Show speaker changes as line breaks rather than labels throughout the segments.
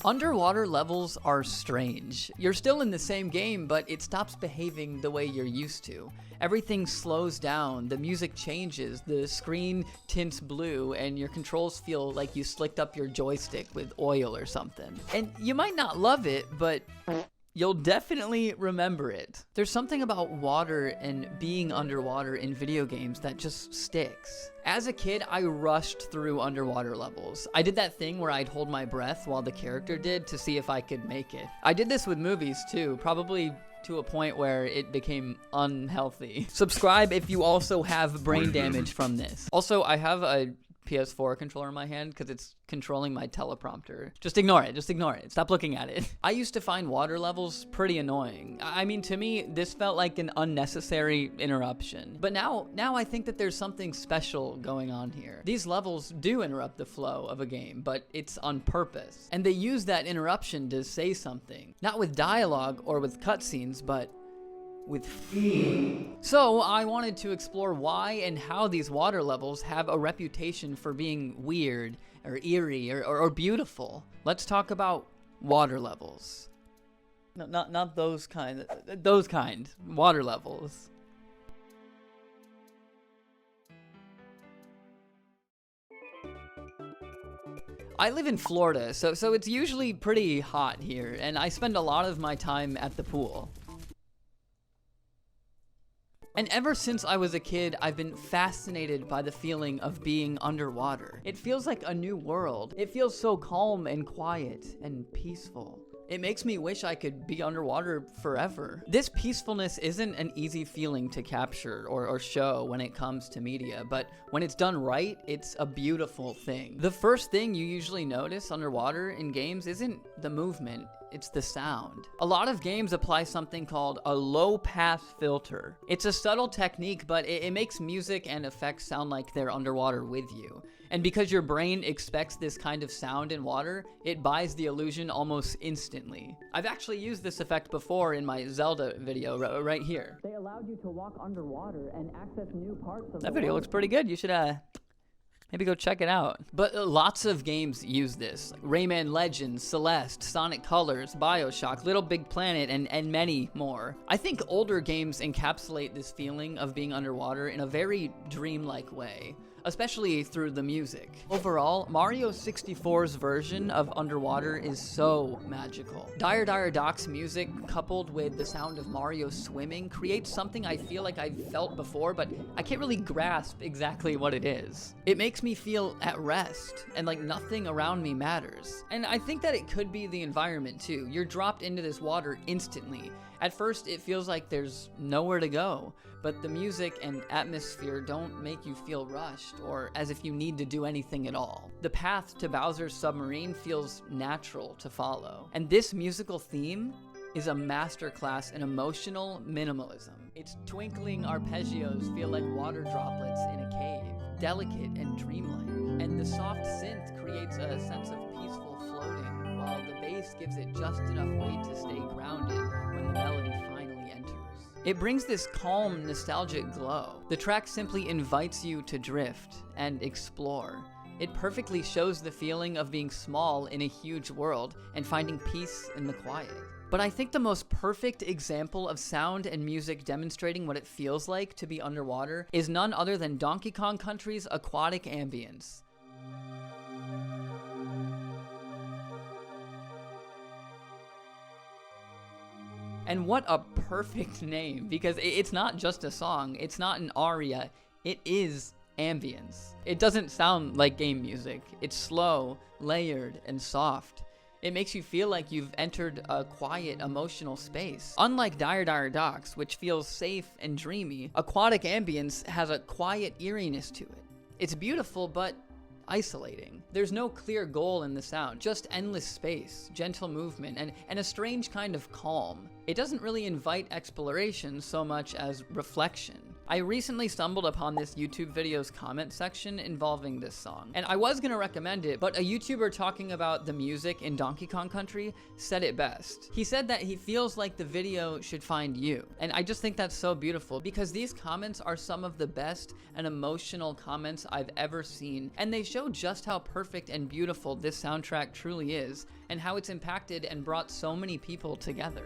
Underwater levels are strange. You're still in the same game, but it stops behaving the way you're used to. Everything slows down, the music changes, the screen tints blue, and your controls feel like you slicked up your joystick with oil or something. And you might not love it, but you'll definitely remember it. There's something about water and being underwater in video games that just sticks. As a kid, I rushed through underwater levels. I did that thing where I'd hold my breath while the character did to see if I could make it. I did this with movies too, probably to a point where it became unhealthy. Subscribe if you also have brain damage from this. Also, I have a PS4 controller in my hand because it's controlling my teleprompter. Just ignore it, stop looking at it. I used to find water levels pretty annoying. I mean, to me, this felt like an unnecessary interruption. But now I think that there's something special going on here. These levels do interrupt the flow of a game, but it's on purpose. And they use that interruption to say something. Not with dialogue or with cutscenes, but with feel. So I wanted to explore why and how these water levels have a reputation for being weird or eerie or beautiful. Let's talk about water levels. No, not those kind. Those kind. Water levels. I live in Florida, so it's usually pretty hot here, and I spend a lot of my time at the pool. And ever since I was a kid, I've been fascinated by the feeling of being underwater. It feels like a new world. It feels so calm and quiet and peaceful. It makes me wish I could be underwater forever. This peacefulness isn't an easy feeling to capture or show when it comes to media, but when it's done right, it's a beautiful thing. The first thing you usually notice underwater in games isn't the movement, it's the sound. A lot of games apply something called a low-pass filter. It's a subtle technique, but it makes music and effects sound like they're underwater with you. And because your brain expects this kind of sound in water, it buys the illusion almost instantly. I've actually used this effect before in my Zelda video right here. They allowed you to walk underwater and access new parts of that video looks pretty good. You should maybe go check it out. But lots of games use this. Rayman Legends, Celeste, Sonic Colors, BioShock, Little Big Planet, and many more. I think older games encapsulate this feeling of being underwater in a very dreamlike way, especially through the music. Overall, Mario 64's version of underwater is so magical. Dire Dire Doc's music, coupled with the sound of Mario swimming, creates something I feel like I've felt before, but I can't really grasp exactly what it is. It makes me feel at rest, and like nothing around me matters. And I think that it could be the environment too. You're dropped into this water instantly. At first, it feels like there's nowhere to go, but the music and atmosphere don't make you feel rushed or as if you need to do anything at all. The path to Bowser's submarine feels natural to follow. And this musical theme is a masterclass in emotional minimalism. Its twinkling arpeggios feel like water droplets in a cave, delicate and dreamlike. And the soft synth creates a sense of peaceful floating, while the bass gives it just enough weight to stay grounded when the melody finally enters. It brings this calm, nostalgic glow. The track simply invites you to drift and explore. It perfectly shows the feeling of being small in a huge world and finding peace in the quiet. But I think the most perfect example of sound and music demonstrating what it feels like to be underwater is none other than Donkey Kong Country's aquatic ambience. And what a perfect name, because it's not just a song, it's not an aria, it is ambience. It doesn't sound like game music. It's slow, layered, and soft. It makes you feel like you've entered a quiet, emotional space. Unlike Dire Dire Doc's, which feels safe and dreamy, aquatic ambience has a quiet eeriness to it. It's beautiful, but isolating. There's no clear goal in the sound, just endless space, gentle movement, and a strange kind of calm. It doesn't really invite exploration so much as reflection. I recently stumbled upon this YouTube video's comment section involving this song, and I was gonna recommend it, but a YouTuber talking about the music in Donkey Kong Country said it best. He said that he feels like the video should find you, and I just think that's so beautiful because these comments are some of the best and emotional comments I've ever seen, and they show just how perfect and beautiful this soundtrack truly is, and how it's impacted and brought so many people together.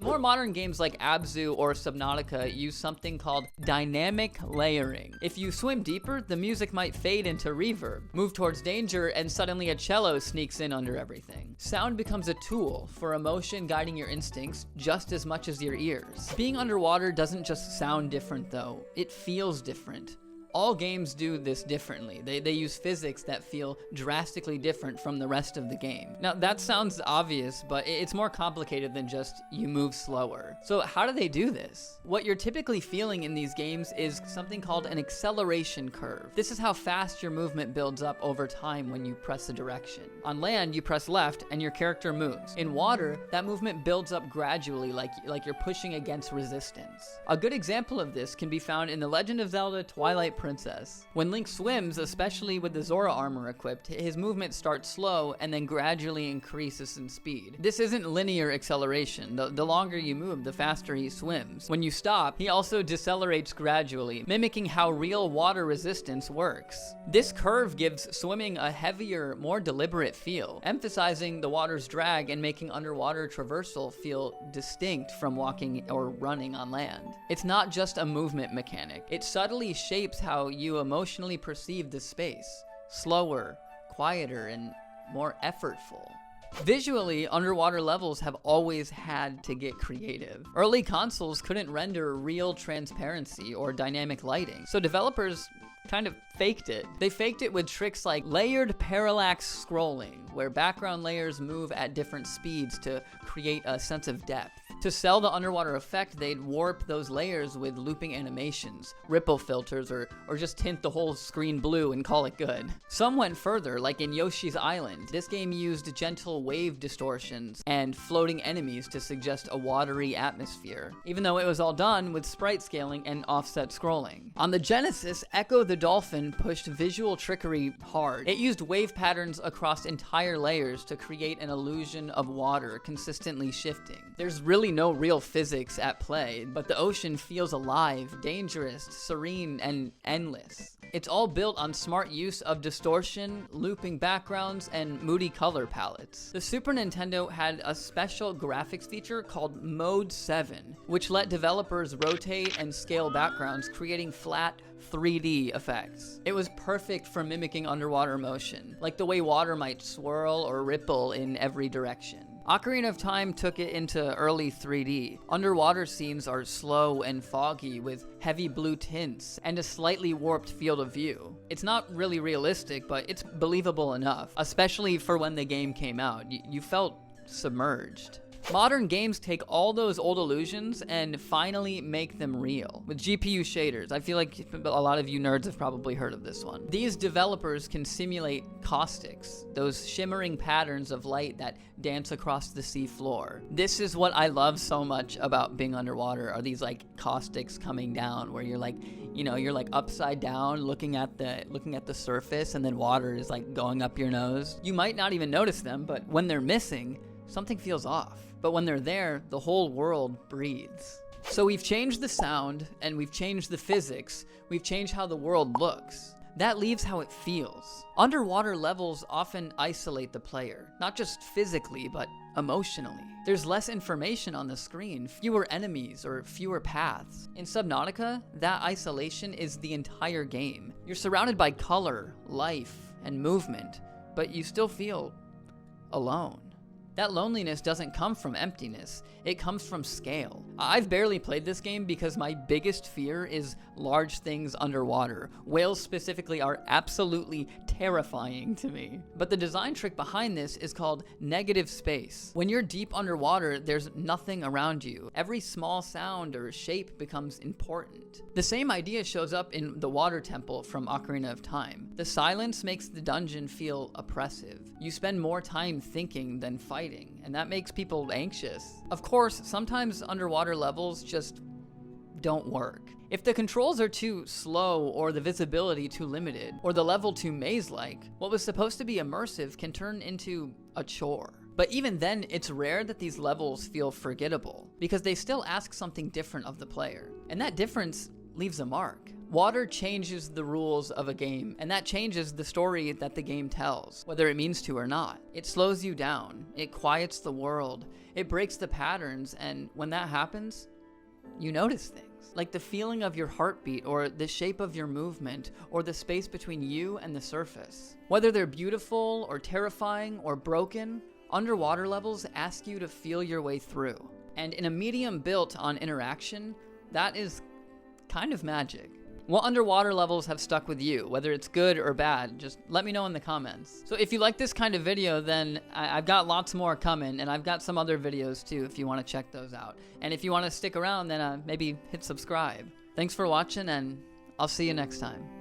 More modern games like Abzu or Subnautica use something called dynamic layering. If you swim deeper, the music might fade into reverb, move towards danger, and suddenly a cello sneaks in under everything. Sound becomes a tool for emotion guiding your instincts just as much as your ears. Being underwater doesn't just sound different though, it feels different. All games do this differently. They use physics that feel drastically different from the rest of the game. Now that sounds obvious, but it's more complicated than just you move slower. So how do they do this? What you're typically feeling in these games is something called an acceleration curve. This is how fast your movement builds up over time when you press a direction. On land, you press left and your character moves. In water, that movement builds up gradually like you're pushing against resistance. A good example of this can be found in The Legend of Zelda Twilight Princess. When Link swims, especially with the Zora armor equipped, his movement starts slow and then gradually increases in speed. This isn't linear acceleration. The longer you move, the faster he swims. When you stop, he also decelerates gradually, mimicking how real water resistance works. This curve gives swimming a heavier, more deliberate feel, emphasizing the water's drag and making underwater traversal feel distinct from walking or running on land. It's not just a movement mechanic. It subtly shapes how you emotionally perceive the space. Slower, quieter, and more effortful. Visually, underwater levels have always had to get creative. Early consoles couldn't render real transparency or dynamic lighting, so developers kind of faked it. They faked it with tricks like layered parallax scrolling, where background layers move at different speeds to create a sense of depth. To sell the underwater effect, they'd warp those layers with looping animations, ripple filters, or just tint the whole screen blue and call it good. Some went further, like in Yoshi's Island. This game used gentle wave distortions and floating enemies to suggest a watery atmosphere, even though it was all done with sprite scaling and offset scrolling. On the Genesis, Ecco the Dolphin pushed visual trickery hard. It used wave patterns across entire layers to create an illusion of water consistently shifting. There's really no real physics at play, but the ocean feels alive, dangerous, serene, and endless. It's all built on smart use of distortion, looping backgrounds, and moody color palettes. The Super Nintendo had a special graphics feature called Mode 7, which let developers rotate and scale backgrounds, creating flat, 3D effects. It was perfect for mimicking underwater motion, like the way water might swirl or ripple in every direction. Ocarina of Time took it into early 3D. Underwater scenes are slow and foggy with heavy blue tints and a slightly warped field of view. It's not really realistic, but it's believable enough, especially for when the game came out. You felt submerged. Modern games take all those old illusions and finally make them real. With GPU shaders, I feel like a lot of you nerds have probably heard of this one. These developers can simulate caustics, those shimmering patterns of light that dance across the sea floor. This is what I love so much about being underwater, are these like caustics coming down where you're like, you're like upside down looking at the surface and then water is like going up your nose. You might not even notice them, but when they're missing, something feels off. But when they're there, the whole world breathes. So we've changed the sound, and we've changed the physics, we've changed how the world looks. That leaves how it feels. Underwater levels often isolate the player, not just physically, but emotionally. There's less information on the screen, fewer enemies, or fewer paths. In Subnautica, that isolation is the entire game. You're surrounded by color, life, and movement, but you still feel alone. That loneliness doesn't come from emptiness, it comes from scale. I've barely played this game because my biggest fear is large things underwater. Whales specifically are absolutely terrifying to me. But the design trick behind this is called negative space. When you're deep underwater, there's nothing around you. Every small sound or shape becomes important. The same idea shows up in the water temple from Ocarina of Time. The silence makes the dungeon feel oppressive. You spend more time thinking than fighting, and that makes people anxious. Of course, sometimes underwater levels just don't work. If the controls are too slow, or the visibility too limited, or the level too maze-like, what was supposed to be immersive can turn into a chore. But even then, it's rare that these levels feel forgettable, because they still ask something different of the player. And that difference leaves a mark. Water changes the rules of a game, and that changes the story that the game tells, whether it means to or not. It slows you down, it quiets the world, it breaks the patterns, and when that happens, you notice things. Like the feeling of your heartbeat, or the shape of your movement, or the space between you and the surface. Whether they're beautiful, or terrifying, or broken, underwater levels ask you to feel your way through. And in a medium built on interaction, that is kind of magic. What underwater levels have stuck with you, whether it's good or bad? Just let me know in the comments. So if you like this kind of video, then I've got lots more coming, and I've got some other videos too if you want to check those out. And if you want to stick around, then maybe hit subscribe. Thanks for watching, and I'll see you next time.